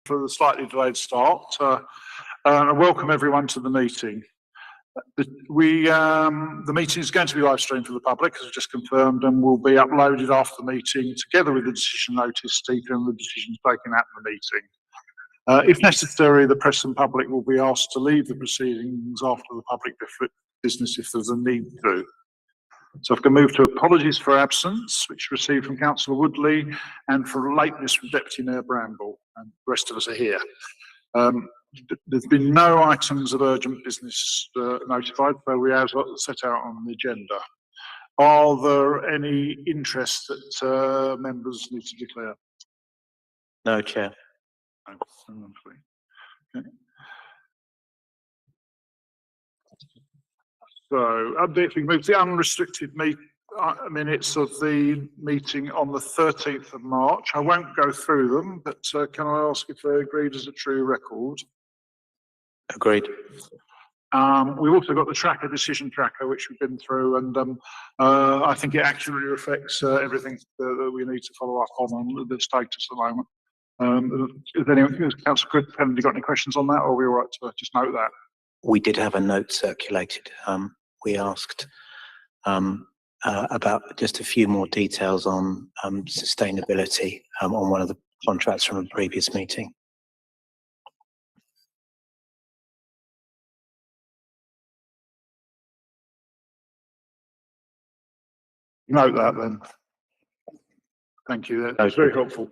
for the slightly delayed start. And welcome everyone to the meeting. The meeting is going to be live streamed for the public, as I just confirmed, and will be uploaded after the meeting, together with the decision notice detailing the decisions taken at the meeting. If necessary, the press and public will be asked to leave the proceedings after the public business if there's a need to. So if I can move to apologies for absence, which received from Councillor Woodley, and for lateness from Deputy Mayor Bramble, and the rest of us are here. There's been no items of urgent business notified, so we have set out on the agenda. Are there any interests that members need to declare? No, Chair. Okay. So, if we move to the unrestricted minutes of the meeting on the 13th of March, I won't go through them, but can I ask if they're agreed as a true record? Agreed. We've also got the decision tracker, which we've been through, and I think it accurately reflects everything that we need to follow up on the status at the moment. Is anyone, Councillor Kennedy, got any questions on that, or are we all right to just note that? We did have a note circulated. We asked about just a few more details on sustainability on one of the contracts from a previous meeting. Note that then. Thank you. That's very helpful.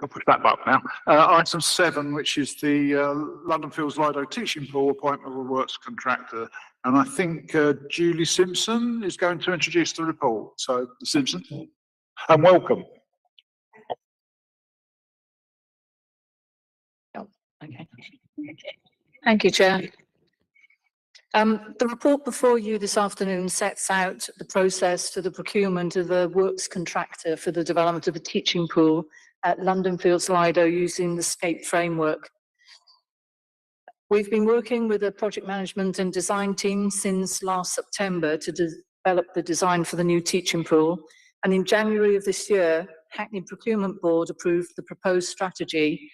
I'll push that button now. Item 7, which is the London Fields Lido teaching pool appointment of a works contractor. And I think Julie Simpson is going to introduce the report. So, Simpson, and welcome. Oh, okay. Thank you, Chair. The report before you this afternoon sets out the process for the procurement of a works contractor for the development of a teaching pool at London Fields Lido using the SCAPE framework. We've been working with a project management and design team since last September to develop the design for the new teaching pool. And in January of this year, Hackney Procurement Board approved the proposed strategy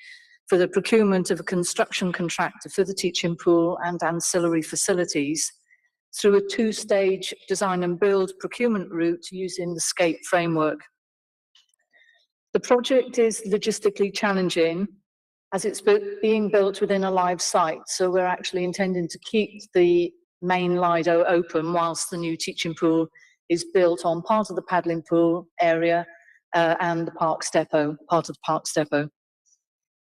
for the procurement of a construction contractor for the teaching pool and ancillary facilities through a two-stage design and build procurement route using the SCAPE framework. The project is logistically challenging as it's being built within a live site, so we're actually intending to keep the main Lido open whilst the new teaching pool is built on part of the paddling pool area and the part of the Parks Depot.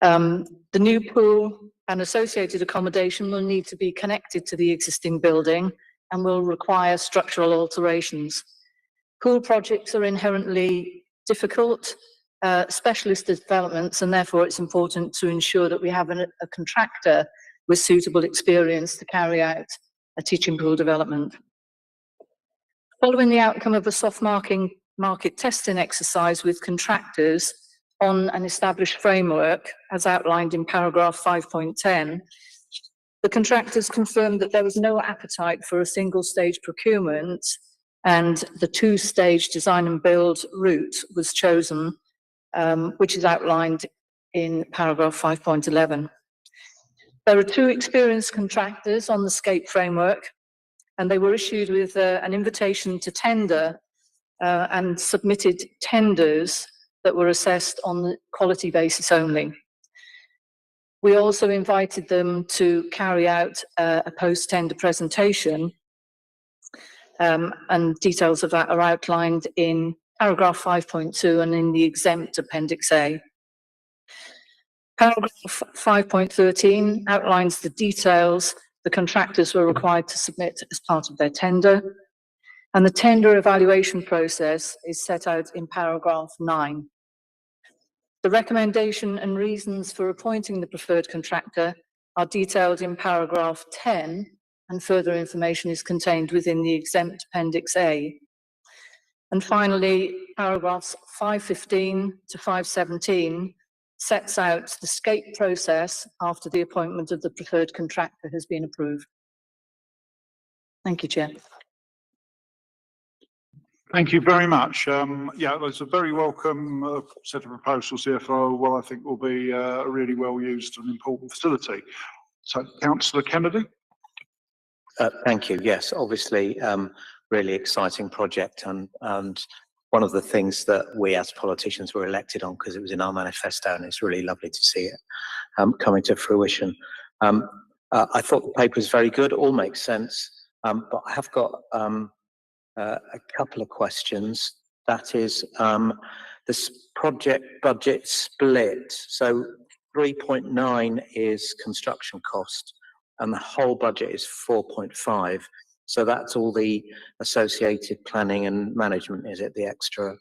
The new pool and associated accommodation will need to be connected to the existing building and will require structural alterations. Pool projects are inherently difficult, specialist developments, and therefore it's important to ensure that we have a contractor with suitable experience to carry out a teaching pool development. Following the outcome of a soft market testing exercise with contractors on an established framework, as outlined in paragraph 5.10, the contractors confirmed that there was no appetite for a single-stage procurement, and the two-stage design and build route was chosen, which is outlined in paragraph 5.11. There are two experienced contractors on the SCAPE framework, and they were issued with an invitation to tender and submitted tenders that were assessed on the quality basis only. We also invited them to carry out a post-tender presentation, and details of that are outlined in paragraph 5.2 and in the exempt Appendix A. Paragraph 5.13 outlines the details the contractors were required to submit as part of their tender, and the tender evaluation process is set out in paragraph 9. The recommendation and reasons for appointing the preferred contractor are detailed in paragraph 10, and further information is contained within the exempt Appendix A. And finally, paragraphs 5.15 to 5.17 sets out the SCAPE process after the appointment of the preferred contractor has been approved. Thank you, Chair. Thank you very much. Yeah, there's a very welcome set of proposals here for what I think will be a really well used and important facility. So, Councillor Kennedy. Thank you. Yes, obviously, really exciting project, and one of the things that we as politicians were elected on, because it was in our manifesto, and it's really lovely to see it coming to fruition. I thought the paper was very good, all makes sense, but I have got a couple of questions. That is, this project budget split. So 3.9 is construction cost, and the whole budget is 4.5. So that's all the associated planning and management, is it, the extra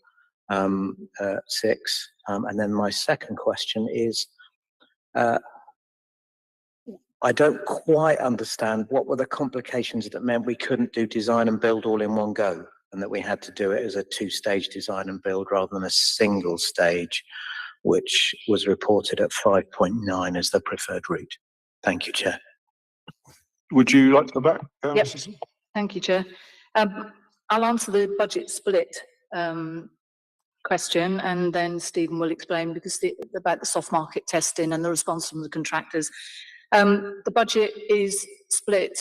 6? And then my second question is, I don't quite understand what were the complications that meant we couldn't do design and build all in one go, and that we had to do it as a two-stage design and build rather than a single stage, which was reported at 5.9 as the preferred route. Thank you, Chair. Would you like to go back? Yep. Thank you, Chair. I'll answer the budget split question, and then Stephen will explain about the soft market testing and the response from the contractors. The budget is split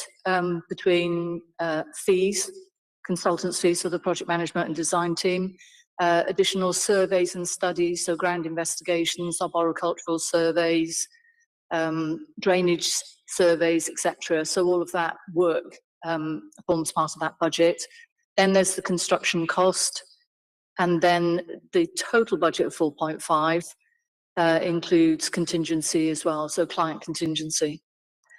between fees, consultants' fees for the project management and design team, additional surveys and studies, so ground investigations, arboricultural surveys, drainage surveys, etc. So all of that work forms part of that budget. Then there's the construction cost, and then the total budget of 4.5 includes contingency as well, so client contingency.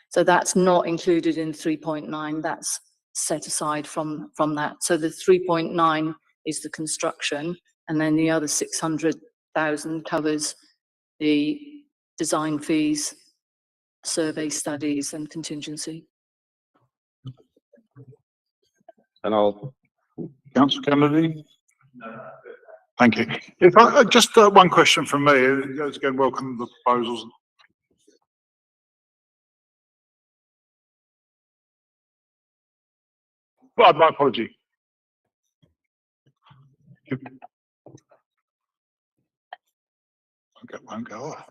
So that's not included in 3.9, that's set aside from that. So the 3.9 is the construction, and then the other 600,000 covers the design fees, survey studies and contingency. And I'll... Councillor Kennedy. Thank you. If I just one question from me, again, welcome the proposals. Well, my apology. Won't go off.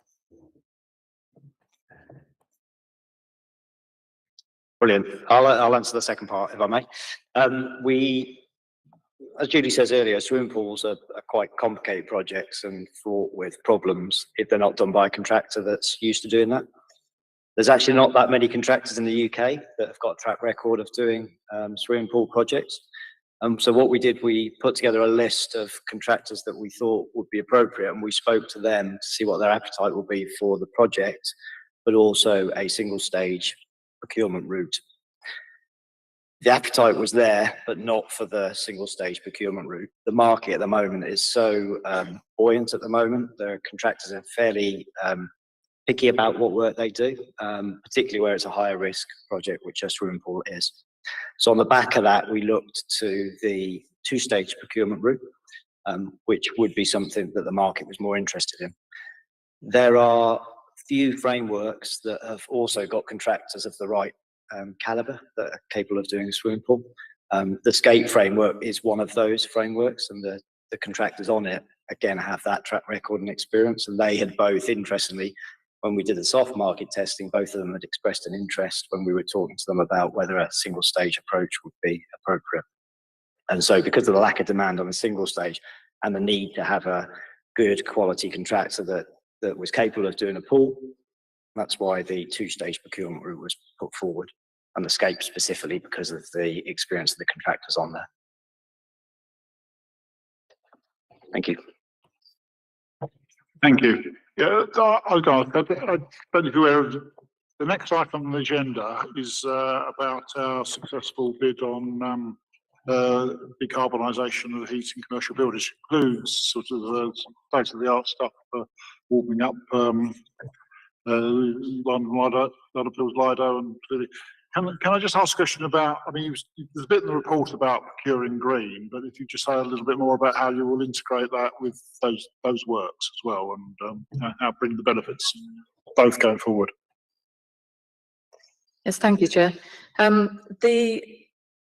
Brilliant. I'll answer the second part, if I may. As Julie says earlier, swimming pools are quite complicated projects and fraught with problems if they're not done by a contractor that's used to doing that. There's actually not that many contractors in the UK that have got a track record of doing swimming pool projects. So what we did, we put together a list of contractors that we thought would be appropriate, and we spoke to them to see what their appetite would be for the project, but also a single stage procurement route. The appetite was there, but not for the single stage procurement route. The market at the moment is so buoyant at the moment. The contractors are fairly picky about what work they do, particularly where it's a higher risk project, which a swimming pool is. So on the back of that, we looked to the two-stage procurement route, which would be something that the market was more interested in. There are few frameworks that have also got contractors of the right caliber that are capable of doing a swimming pool. The SCAPE framework is one of those frameworks, and the contractors on it, again, have that track record and experience, and they had both, interestingly, when we did the soft market testing, both of them had expressed an interest when we were talking to them about whether a single stage approach would be appropriate. And so because of the lack of demand on a single stage and the need to have a good quality contractor that was capable of doing a pool, that's why the two-stage procurement route was put forward, and the SCAPE specifically because of the experience of the contractors on there. Thank you. Thank you. Yeah, I don't know if you're aware of the next item on the agenda is about our successful bid on decarbonisation of heating commercial buildings. It includes sort of state-of-the-art stuff for warming up London Lido, and clearly. Can I just ask a question about, I mean, there's a bit in the report about procuring green, but if you just say a little bit more about how you will integrate that with those works as well, and how bring the benefits both going forward. Yes, thank you, Chair. The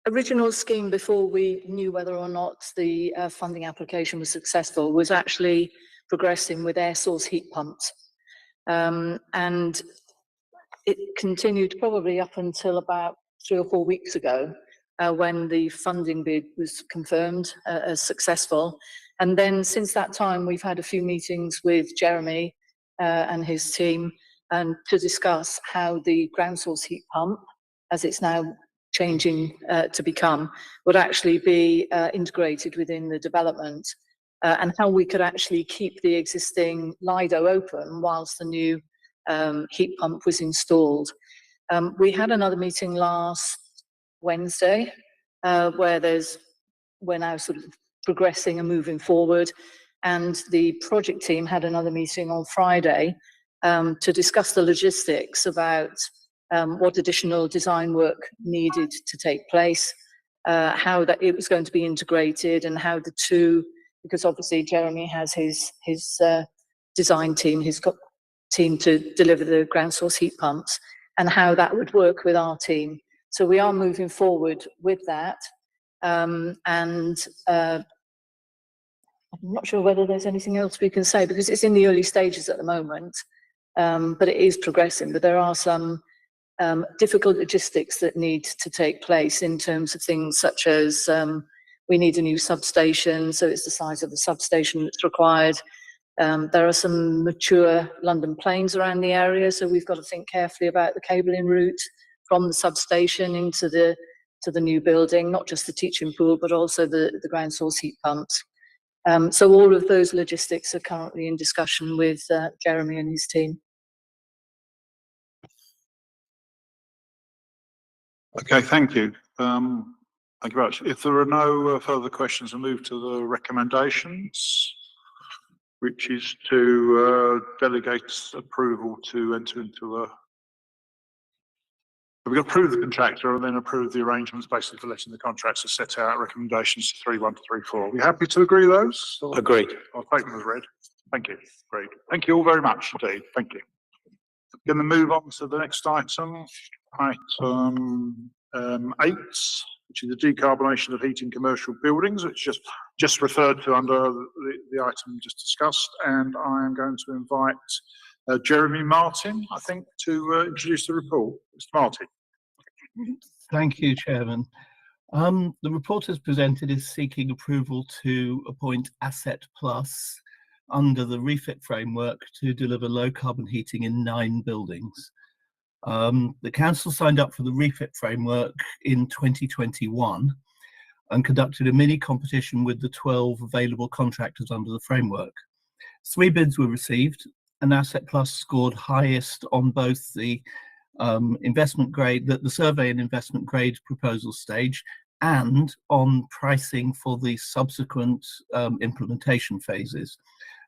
original scheme, before we knew whether or not the funding application was successful, was actually progressing with air source heat pumps. And it continued probably up until about 3 or 4 weeks ago, when the funding bid was confirmed as successful. And then since that time, we've had a few meetings with Jeremy and his team, and to discuss how the ground source heat pump, as it's now changing to become, would actually be integrated within the development, and how we could actually keep the existing Lido open whilst the new heat pump was installed. We had another meeting last Wednesday, where we're now sort of progressing and moving forward. And the project team had another meeting on Friday to discuss the logistics about what additional design work needed to take place, how that it was going to be integrated, and how the two, because obviously Jeremy has his design team, his team to deliver the ground source heat pumps, and how that would work with our team. So we are moving forward with that. I'm not sure whether there's anything else we can say, because it's in the early stages at the moment, but it is progressing. But there are some difficult logistics that need to take place in terms of things such as we need a new substation, so it's the size of the substation that's required. There are some mature London planes around the area, so we've got to think carefully about the cabling route from the substation into the new building, not just the teaching pool, but also the ground source heat pumps. So all of those logistics are currently in discussion with Jeremy and his team. Okay, thank you. Thank you very much. If there are no further questions, we'll move to the recommendations, which is to delegate approval to enter into a. We've got to approve the contractor and then approve the arrangements basically for letting the contracts are set out, recommendations 3.1 to 3.4. Are we happy to agree those? Agreed. I'll take them as read. Thank you. Great. Thank you all very much indeed. Thank you. Going to move on to the next item, item 8, which is the decarbonisation of heating commercial buildings, which is just referred to under the item just discussed. And I am going to invite Jeremy Martin, I think, to introduce the report. Mr. Martin. Thank you, Chairman. The report as presented is seeking approval to appoint Asset Plus under the refit framework to deliver low carbon heating in 9 buildings. The council signed up for the refit framework in 2021 and conducted a mini competition with the 12 available contractors under the framework. 3 bids were received, and Asset Plus scored highest on both the investment grade, the survey and investment grade proposal stage, and on pricing for the subsequent implementation phases.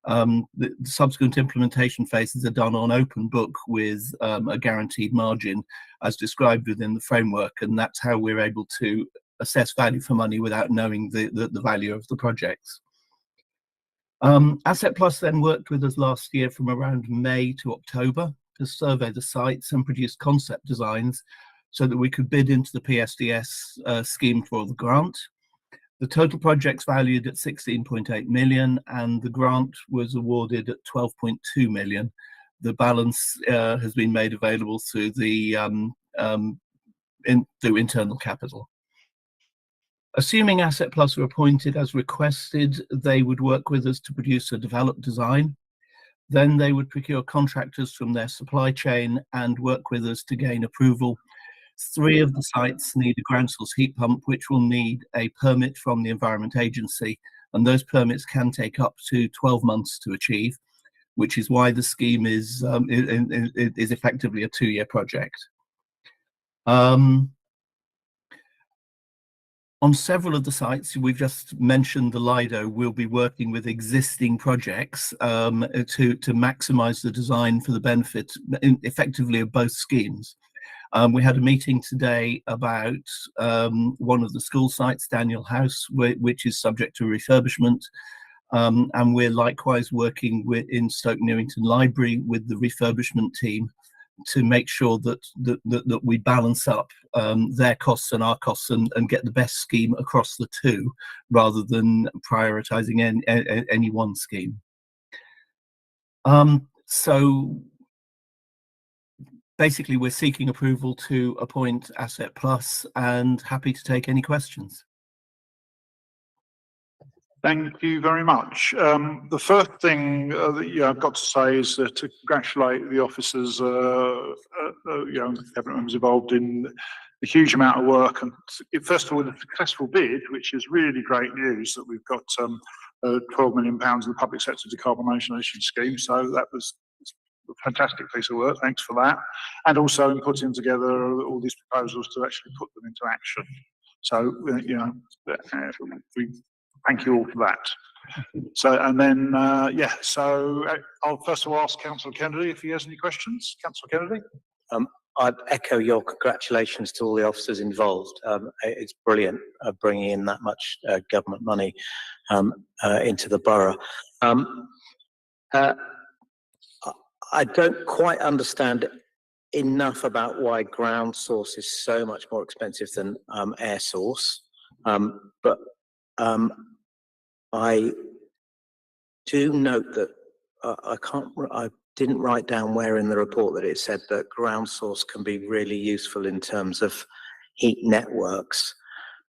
The subsequent implementation phases are done on open book with a guaranteed margin as described within the framework, and that's how we're able to assess value for money without knowing the value of the projects. Asset Plus then worked with us last year from around May to October to survey the sites and produce concept designs so that we could bid into the PSDS scheme for the grant. The total project's valued at 16.8 million and the grant was awarded at 12.2 million. The balance has been made available through the through internal capital. Assuming Asset Plus were appointed as requested, they would work with us to produce a developed design. Then they would procure contractors from their supply chain and work with us to gain approval. 3 of the sites need a ground source heat pump, which will need a permit from the Environment Agency, and those permits can take up to 12 months to achieve, which is why the scheme is effectively a 2-year project. On several of the sites, we've just mentioned the Lido, we'll be working with existing projects to maximise the design for the benefit effectively of both schemes. We had a meeting today about one of the school sites, Daniel House, which is subject to refurbishment. And we're likewise working in Stoke Newington Library with the refurbishment team to make sure that we balance up their costs and our costs and get the best scheme across the two, rather than prioritising any one scheme. So basically, we're seeking approval to appoint Asset Plus, and happy to take any questions. Thank you very much. The first thing that I've got to say is to congratulate the officers, the cabinet members involved in the huge amount of work, and first of all, the successful bid, which is really great news that we've got £12 million in the public sector decarbonisation scheme. So that was a fantastic piece of work. Thanks for that, and also in putting together all these proposals to actually put them into action. So we thank you all for that. So, and then, so I'll first of all ask Councillor Kennedy if he has any questions. Councillor Kennedy? I'd echo your congratulations to all the officers involved. It's brilliant bringing in that much government money into the borough. I don't quite understand enough about why ground source is so much more expensive than air source, but I do note that I didn't write down where in the report that it said that ground source can be really useful in terms of heat networks,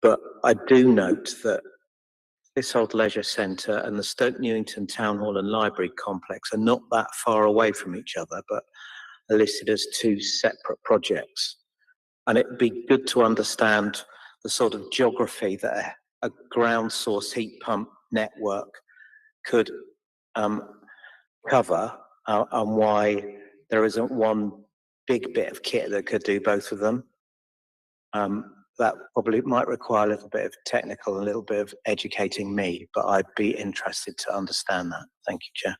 but I do note that this old leisure centre and the Stoke Newington Town Hall and Library complex are not that far away from each other, but are listed as two separate projects. And it'd be good to understand the sort of geography that a ground source heat pump network could cover, and why there isn't one big bit of kit that could do both of them. That probably might require a little bit of technical and a little bit of educating me, but I'd be interested to understand that. Thank you, Chair.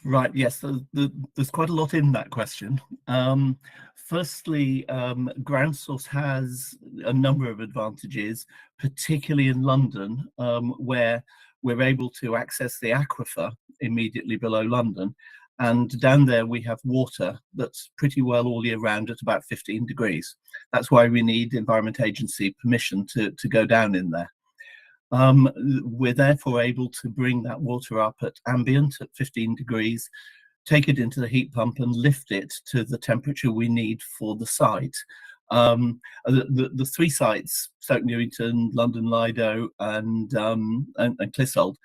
Right, yes, there's quite a lot in that question. Firstly, ground source has a number of advantages, particularly in London, where we're able to access the aquifer immediately below London. And down there we have water that's pretty well all year round at about 15 degrees. That's why we need Environment Agency permission to go down in there. We're therefore able to bring that water up at ambient at 15 degrees, take it into the heat pump and lift it to the temperature we need for the site. The three sites, Stoke Newington, London Lido and Clissold,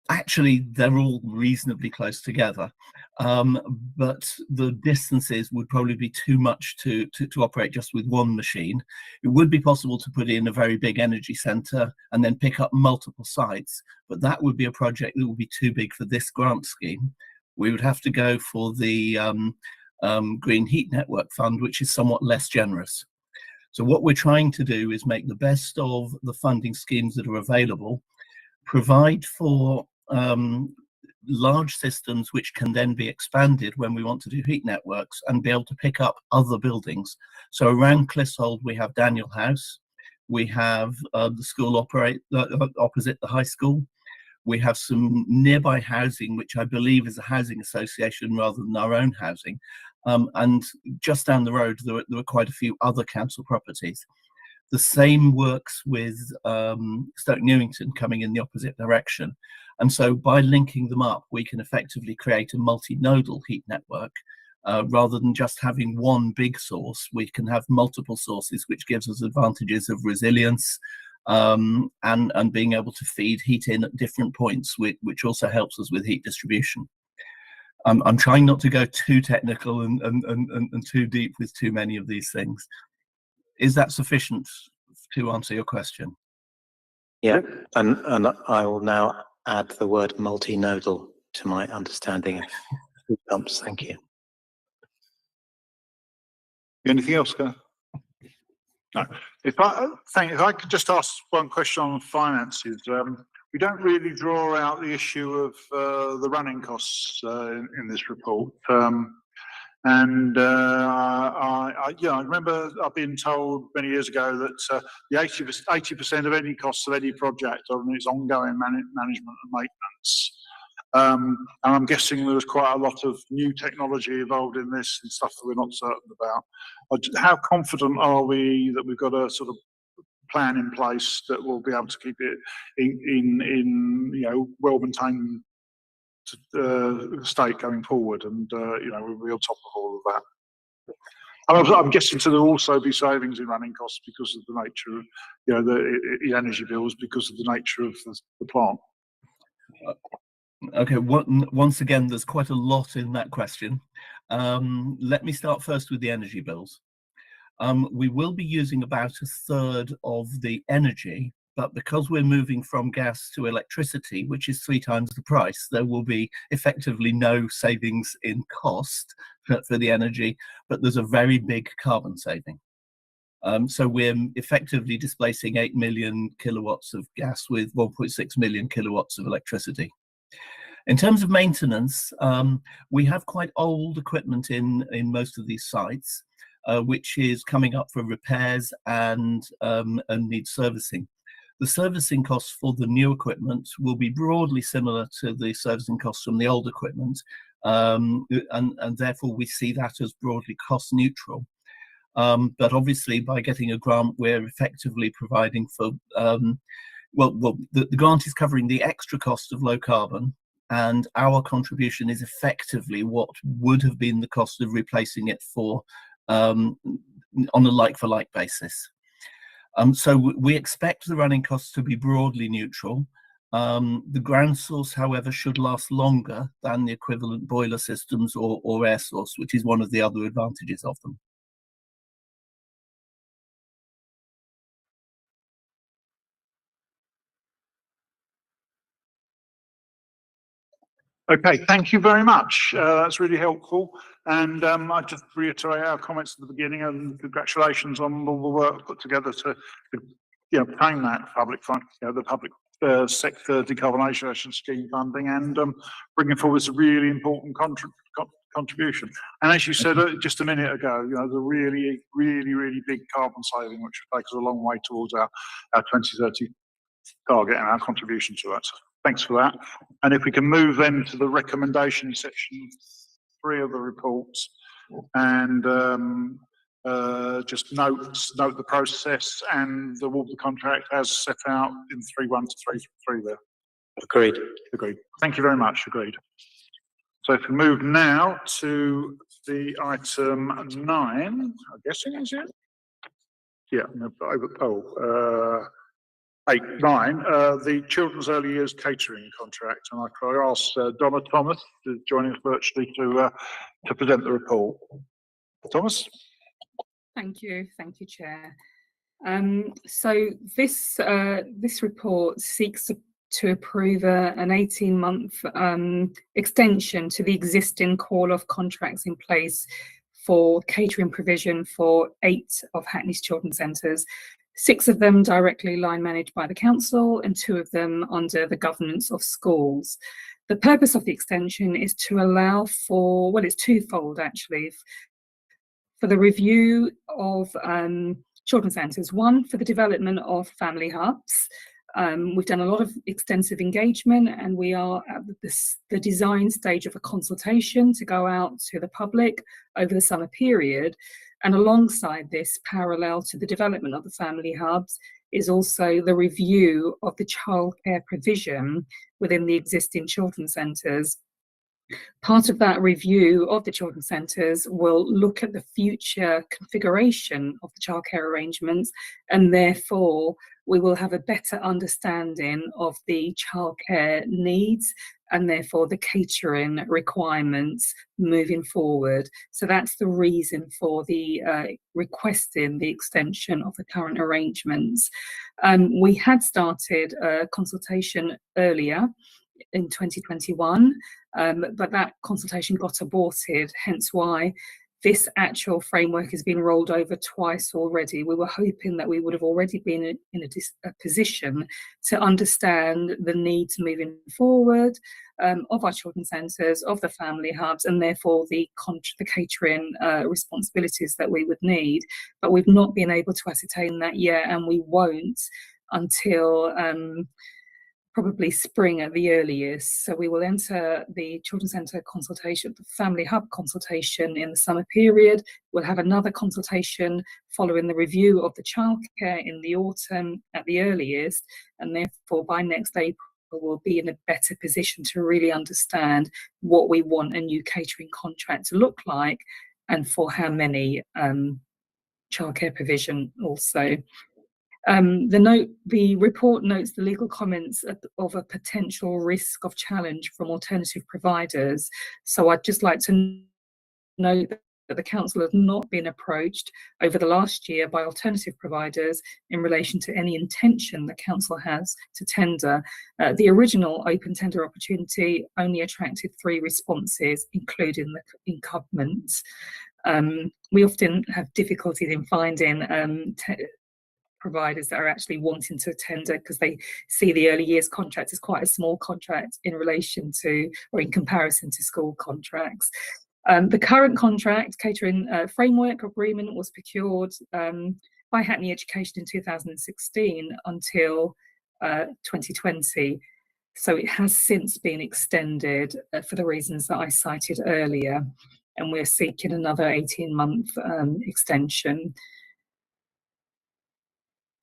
actually they're all reasonably close together, but the distances would probably be too much to operate just with one machine. It would be possible to put in a very big energy centre and then pick up multiple sites, but that would be a project that would be too big for this grant scheme. We would have to go for the Green Heat Network Fund, which is somewhat less generous. So what we're trying to do is make the best of the funding schemes that are available, provide for large systems which can then be expanded when we want to do heat networks, and be able to pick up other buildings. So around Clissold we have Daniel House, we have the school opposite the high school, we have some nearby housing which I believe is a housing association rather than our own housing, and just down the road there are quite a few other council properties. The same works with Stoke Newington coming in the opposite direction. And so by linking them up, we can effectively create a multi-nodal heat network. Rather than just having one big source, we can have multiple sources, which gives us advantages of resilience and being able to feed heat in at different points, which also helps us with heat distribution. I'm trying not to go too technical and too deep with too many of these things. Is that sufficient to answer your question? Yeah, and I will now add the word multinodal to my understanding of heat pumps. Thank you. Anything else, Gareth? No. If I could just ask one question on finances. We don't really draw out the issue of the running costs in this report. And I remember I've been told many years ago that the 80% of any costs of any project are on its ongoing management and maintenance. And I'm guessing there's quite a lot of new technology involved in this and stuff that we're not certain about. How confident are we that we've got a sort of plan in place that will be able to keep it in well-maintained state going forward, and we'll be on top of all of that. I'm guessing there will also be savings in running costs because of the nature of the energy bills, because of the nature of the plant. Okay, once again, there's quite a lot in that question. Let me start first with the energy bills. We will be using about a third of the energy, but because we're moving from gas to electricity, which is 3 times the price, there will be effectively no savings in cost for the energy, but there's a very big carbon saving. So we're effectively displacing 8 million kilowatts of gas with 1.6 million kilowatts of electricity. In terms of maintenance, we have quite old equipment in most of these sites, which is coming up for repairs and needs servicing. The servicing costs for the new equipment will be broadly similar to the servicing costs from the old equipment, and therefore we see that as broadly cost neutral. But obviously, by getting a grant, we're effectively providing for, the grant is covering the extra cost of low carbon, and our contribution is effectively what would have been the cost of replacing it for on a like-for-like basis. So we expect the running costs to be broadly neutral. The ground source, however, should last longer than the equivalent boiler systems or air source, which is one of the other advantages of them. Okay, thank you very much. That's really helpful. And I just reiterate our comments at the beginning, and congratulations on all the work put together to obtain that public fund, the public sector decarbonisation scheme funding, and bringing forward a really important contribution. And as you said just a minute ago, the really, really, really big carbon saving, which will take us a long way towards our 2030 target and our contribution to that. So thanks for that. And if we can move then to the recommendation section 3 of the reports, and just note the process and the award of the contract as set out in 3.1 to 3.3 there. Agreed. Agreed. Thank you very much. Agreed. So if we move now to the item 9, I'm guessing, is it? Yeah, no, 8, 9, the Children's Early Years Catering Contract, and I ask Donna Thomas to join us virtually to present the report. Thomas? Thank you, Chair. So this report seeks to approve an 18-month extension to the existing call-off contracts in place for catering provision for 8 of Hackney's children's centres. 6 of them directly line managed by the council and 2 of them under the governance of schools. The purpose of the extension is to allow for, well, it's twofold actually, for the review of children's centres. One, for the development of family hubs. We've done a lot of extensive engagement, and we are at the design stage of a consultation to go out to the public over the summer period. And alongside this, parallel to the development of the family hubs, is also the review of the childcare provision within the existing children's centres. Part of that review of the children's centres will look at the future configuration of the childcare arrangements, and therefore we will have a better understanding of the childcare needs and therefore the catering requirements moving forward. So that's the reason for the requesting the extension of the current arrangements. We had started a consultation earlier in 2021, but that consultation got aborted, hence why this actual framework has been rolled over twice already. We were hoping that we would have already been in a position to understand the needs moving forward of our children's centres, of the family hubs, and therefore the catering responsibilities that we would need. But we've not been able to ascertain that yet, and we won't until probably spring at the earliest. So we will enter the Children's Centre consultation, the Family Hub consultation in the summer period. We'll have another consultation following the review of the childcare in the autumn at the earliest, and therefore by next April we'll be in a better position to really understand what we want a new catering contract to look like and for how many childcare provision also. The report notes the legal comments of a potential risk of challenge from alternative providers. So I'd just like to note that the council has not been approached over the last year by alternative providers in relation to any intention the council has to tender. The original open tender opportunity only attracted 3 responses, including the incumbents. We often have difficulties in finding providers that are actually wanting to tender because they see the early years contract as quite a small contract in relation to or in comparison to school contracts. The current contract, catering framework agreement, was procured by Hackney Education in 2016 until 2020. So it has since been extended for the reasons that I cited earlier, and we're seeking another 18-month extension.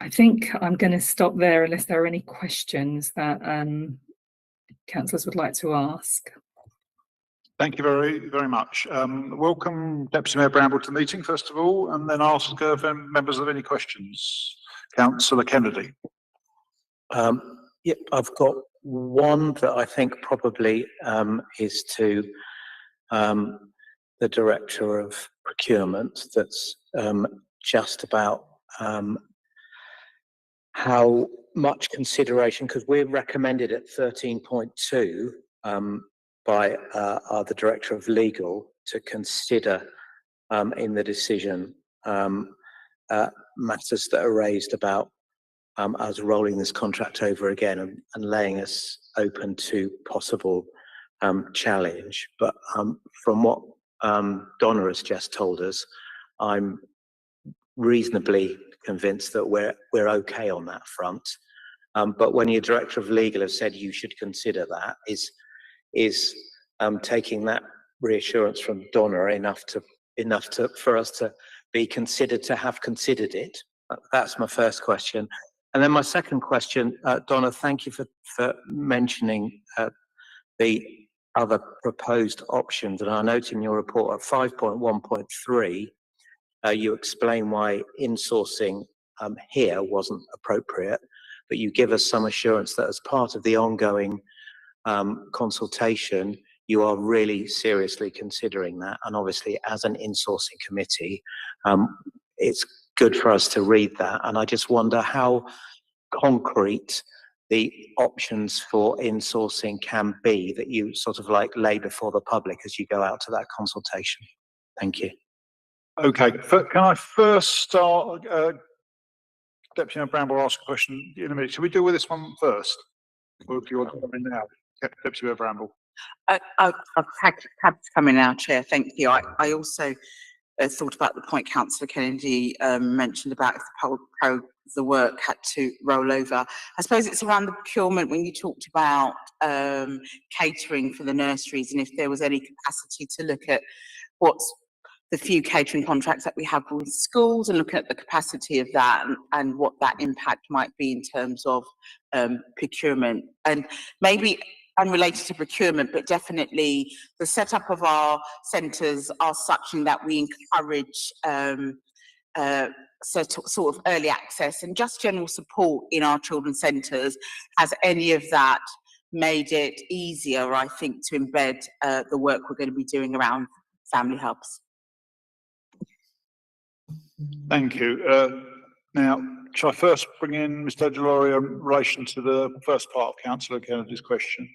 I think I'm going to stop there unless there are any questions that councillors would like to ask. Thank you very, very much. Welcome Deputy Mayor Bramble to the meeting, first of all, and then ask if members have any questions. Councillor Kennedy. Yeah, I've got one that I think probably is to the Director of Procurement. That's just about how much consideration, because we're recommended at 13.2 by the Director of Legal to consider in the decision matters that are raised about us rolling this contract over again and laying us open to possible challenge. But from what Donna has just told us, I'm reasonably convinced that we're okay on that front. But when your Director of Legal has said you should consider that, is taking that reassurance from Donna enough for us to be considered to have considered it? That's my first question. And then my second question, Donna, thank you for mentioning the other proposed options. And I note in your report at 5.1.3, you explain why insourcing here wasn't appropriate, but you give us some assurance that as part of the ongoing consultation, you are really seriously considering that. And obviously, as an insourcing committee, it's good for us to read that. And I just wonder how concrete the options for insourcing can be that you sort of like lay before the public as you go out to that consultation. Thank you. Okay, can I first start, Deputy Mayor Bramble ask a question in a minute. Should we deal with this one first? Or do you want to come in now? Deputy Mayor Bramble. I've had to come in now, Chair. Thank you. I also thought about the point Councillor Kennedy mentioned about if the work had to roll over. I suppose it's around the procurement when you talked about catering for the nurseries and if there was any capacity to look at what's the few catering contracts that we have with schools and looking at the capacity of that and what that impact might be in terms of procurement. And maybe unrelated to procurement, but definitely the setup of our centres are such in that we encourage sort of early access and just general support in our children's centres. Has any of that made it easier, I think, to embed the work we're going to be doing around family hubs? Thank you. Now, shall I first bring in Mr. Deloria in relation to the first part of Councillor Kennedy's question?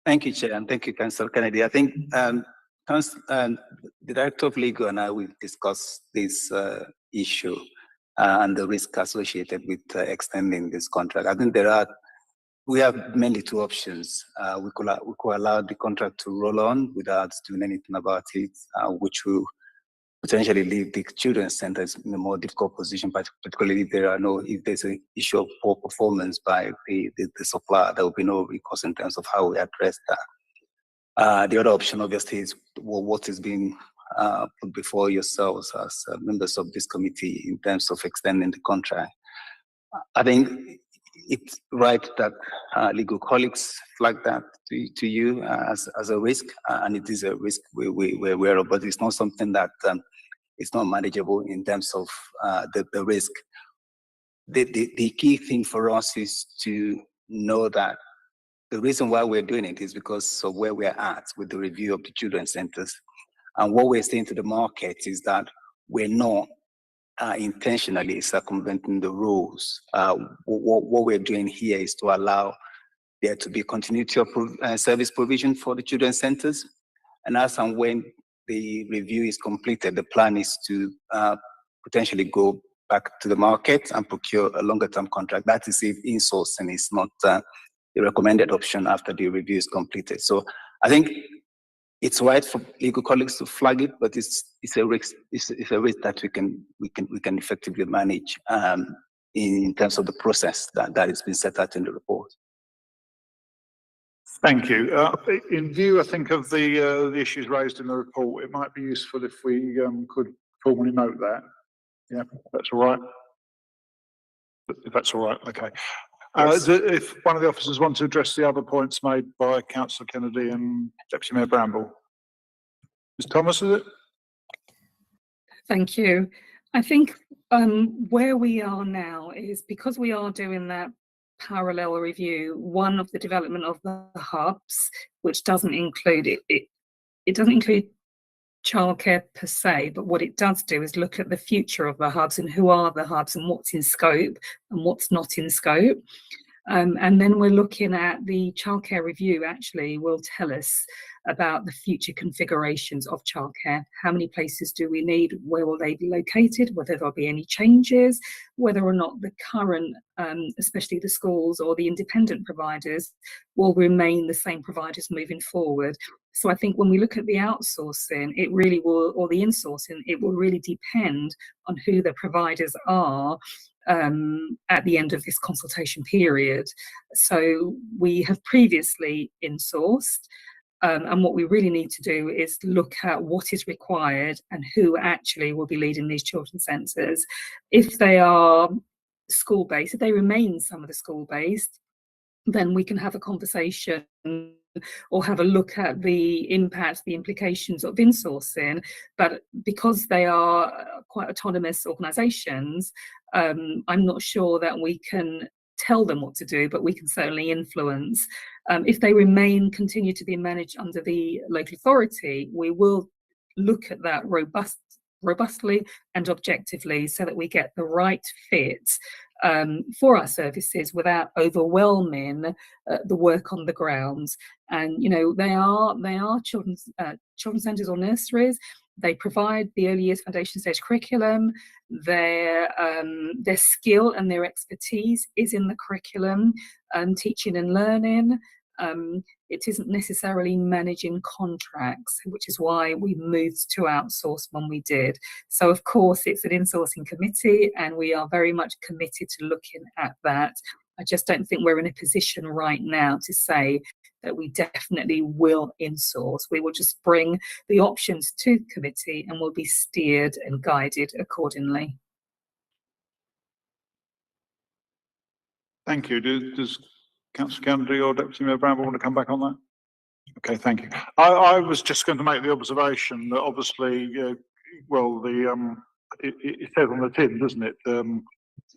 Thank you, Chair, and thank you, Councillor Kennedy. I think the Director of Legal and I will discuss this issue and the risk associated with extending this contract. I think we have mainly 2 options. We could allow the contract to roll on without doing anything about it, which will potentially leave the children's centers in a more difficult position, particularly if there's an issue of poor performance by the supplier, there will be no recourse in terms of how we address that. The other option, obviously, is what is being put before yourselves as members of this committee in terms of extending the contract. I think it's right that legal colleagues flag that to you as a risk, and it is a risk we're aware of, but it's not something that it's not manageable in terms of the risk. The key thing for us is to know that the reason why we're doing it is because of where we're at with the review of the children's centers. And what we're saying to the market is that we're not intentionally circumventing the rules. What we're doing here is to allow there to be continuity of service provision for the children's centers. And as and when the review is completed, the plan is to potentially go back to the market and procure a longer term contract. That is if insourcing is not the recommended option after the review is completed. So I think it's right for legal colleagues to flag it, but it's a risk. It's a risk that we can effectively manage in terms of the process that has been set out in the report. Thank you. In view, I think, of the issues raised in the report, it might be useful if we could formally note that. Yeah, that's all right. If that's all right, okay. Yes. If one of the officers want to address the other points made by Councillor Kennedy and Deputy Mayor Bramble. Ms. Thomas, is it? Thank you. I think where we are now is because we are doing that parallel review, one of the development of the hubs, which doesn't include it doesn't include childcare per se, but what it does do is look at the future of the hubs and who are the hubs and what's in scope and what's not in scope. And then we're looking at the childcare review actually will tell us about the future configurations of childcare. How many places do we need? Where will they be located? Whether there'll be any changes, whether or not the current, especially the schools or the independent providers, will remain the same providers moving forward. So I think when we look at the outsourcing, it really will, or the insourcing, it will really depend on who the providers are at the end of this consultation period. So we have previously insourced, and what we really need to do is look at what is required and who actually will be leading these children's centres. If they are school-based, if they remain some of the school-based, then we can have a conversation or have a look at the impact, the implications of insourcing. But because they are quite autonomous organisations, I'm not sure that we can tell them what to do, but we can certainly influence. If they continue to be managed under the local authority, we will look at that robustly and objectively so that we get the right fit for our services without overwhelming the work on the ground. And they are children's centres or nurseries. They provide the early years foundation stage curriculum. Their skill and their expertise is in the curriculum, teaching and learning. It isn't necessarily managing contracts, which is why we moved to outsource when we did. So of course it's an insourcing committee and we are very much committed to looking at that. I just don't think we're in a position right now to say that we definitely will insource. We will just bring the options to committee and will be steered and guided accordingly. Thank you. Does Councillor Kennedy or Deputy Mayor Bramble want to come back on that? Okay, thank you. I was just going to make the observation that obviously, it says on the tin, doesn't it?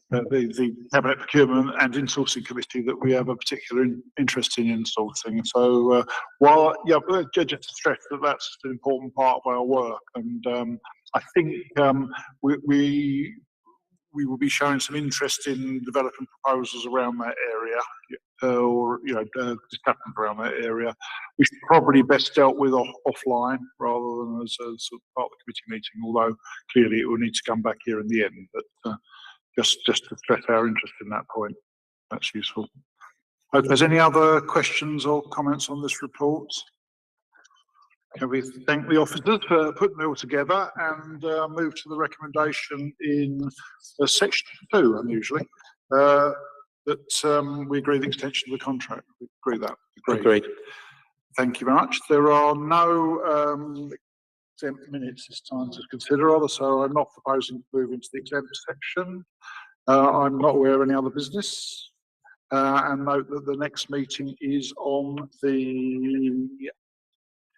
The Cabinet Procurement and Insourcing Committee that we have a particular interest in insourcing. So just to stress that that's an important part of our work, and I think we will be showing some interest in developing proposals around that area, or discussions around that area, which is probably best dealt with offline rather than as a sort of part of the committee meeting. Although clearly it will need to come back here in the end, but just to stress our interest in that point, that's useful. Hope there's any other questions or comments on this report. Can we thank the officers for putting it all together and move to the recommendation in section 2, unusually, that we agree the extension of the contract. We agree that. Agreed. Thank you very much. There are no exempt minutes this time to consider, either, so I'm not proposing to move into the exempt section. I'm not aware of any other business. And note that the next meeting is on the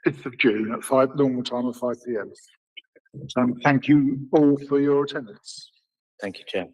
5th of June at normal time of 5 p.m. So thank you all for your attendance. Thank you, Chair.